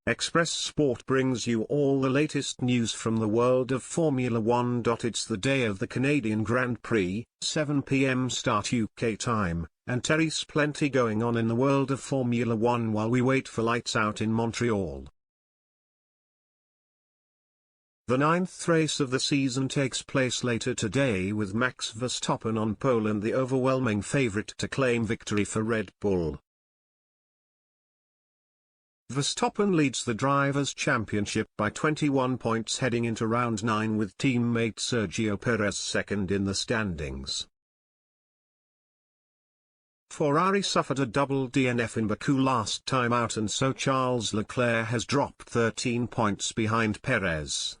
Express Sport brings you all the latest news from the world of Formula 1. It's the day of the Canadian Grand Prix, 7 p.m. start UK time, and there's plenty going on in the world of Formula 1 while we wait for lights out in Montreal. The 9th race of the season takes place later today with Max Verstappen on pole and the overwhelming favourite to claim victory for Red Bull. Verstappen leads the Drivers' Championship by 21 points heading into round 9 with teammate Sergio Perez second in the standings. Ferrari suffered a double DNF in Baku last time out, and so Charles Leclerc has dropped 13 points behind Perez.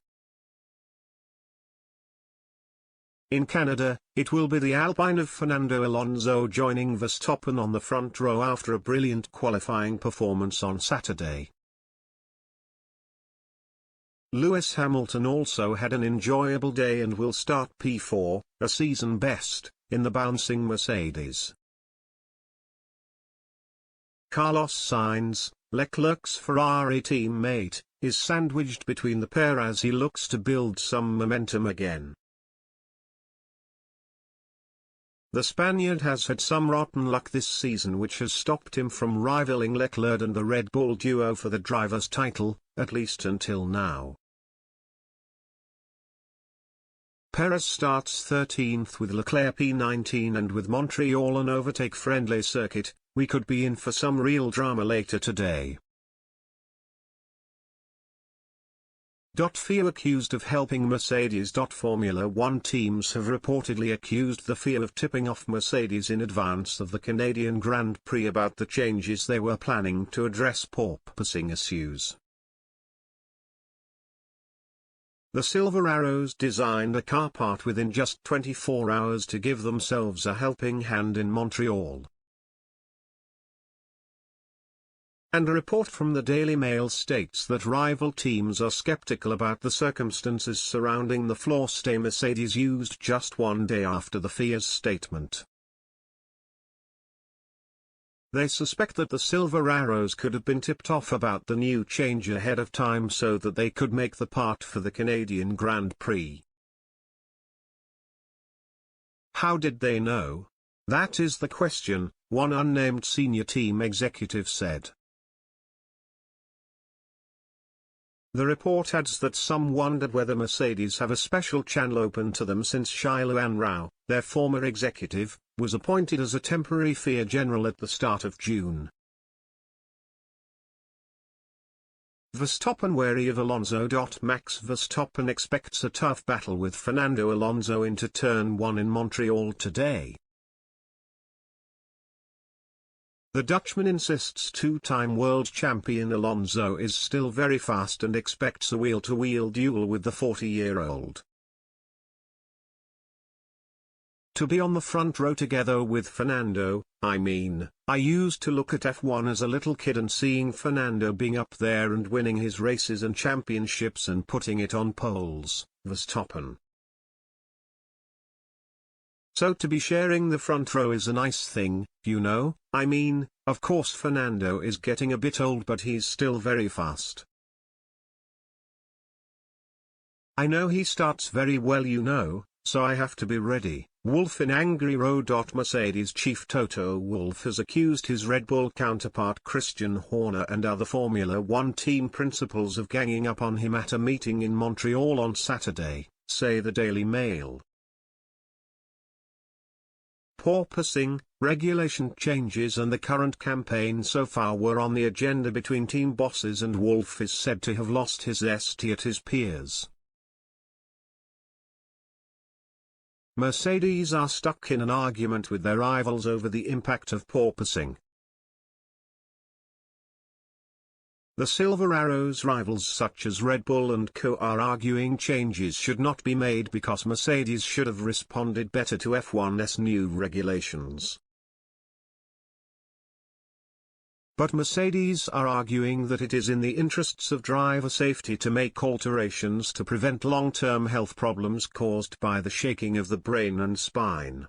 In Canada, it will be the Alpine of Fernando Alonso joining Verstappen on the front row after a brilliant qualifying performance on Saturday. Lewis Hamilton also had an enjoyable day and will start P4, a season best, in the bouncing Mercedes. Carlos Sainz, Leclerc's Ferrari teammate, is sandwiched between the pair as he looks to build some momentum again. The Spaniard has had some rotten luck this season which has stopped him from rivaling Leclerc and the Red Bull duo for the driver's title, at least until now. Perez starts 13th with Leclerc P19, and with Montreal an overtake-friendly circuit, we could be in for some real drama later today. FIA accused of helping Mercedes. Formula 1 teams have reportedly accused the FIA of tipping off Mercedes in advance of the Canadian Grand Prix about the changes they were planning to address porpoising issues. The Silver Arrows designed a car part within just 24 hours to give themselves a helping hand in Montreal. And a report from the Daily Mail states that rival teams are skeptical about the circumstances surrounding the floor stay Mercedes used just one day after the FIA's statement. They suspect that the Silver Arrows could have been tipped off about the new change ahead of time so that they could make the part for the Canadian Grand Prix. How did they know? That is the question, one unnamed senior team executive said. The report adds that some wondered whether Mercedes have a special channel open to them since Shiloan Rao, their former executive, was appointed as a temporary FIA general at the start of June. Verstappen wary of Alonso. Max Verstappen expects a tough battle with Fernando Alonso into turn 1 in Montreal today. The Dutchman insists two-time world champion Alonso is still very fast and expects a wheel-to-wheel duel with the 40-year-old. To be on the front row together with Fernando, I used to look at F1 as a little kid and seeing Fernando being up there and winning his races and championships and putting it on poles, Verstappen. So to be sharing the front row is a nice thing, you know. Of course Fernando is getting a bit old but he's still very fast. I know he starts very well, you know, so I have to be ready. Wolff in angry row. Mercedes chief Toto Wolff has accused his Red Bull counterpart Christian Horner and other Formula 1 team principals of ganging up on him at a meeting in Montreal on Saturday, say the Daily Mail. Porpoising, regulation changes and the current campaign so far were on the agenda between team bosses, and Wolff is said to have lost his zest at his peers. Mercedes are stuck in an argument with their rivals over the impact of porpoising. The Silver Arrows rivals such as Red Bull and Co are arguing changes should not be made because Mercedes should have responded better to F1's new regulations. But Mercedes are arguing that it is in the interests of driver safety to make alterations to prevent long-term health problems caused by the shaking of the brain and spine.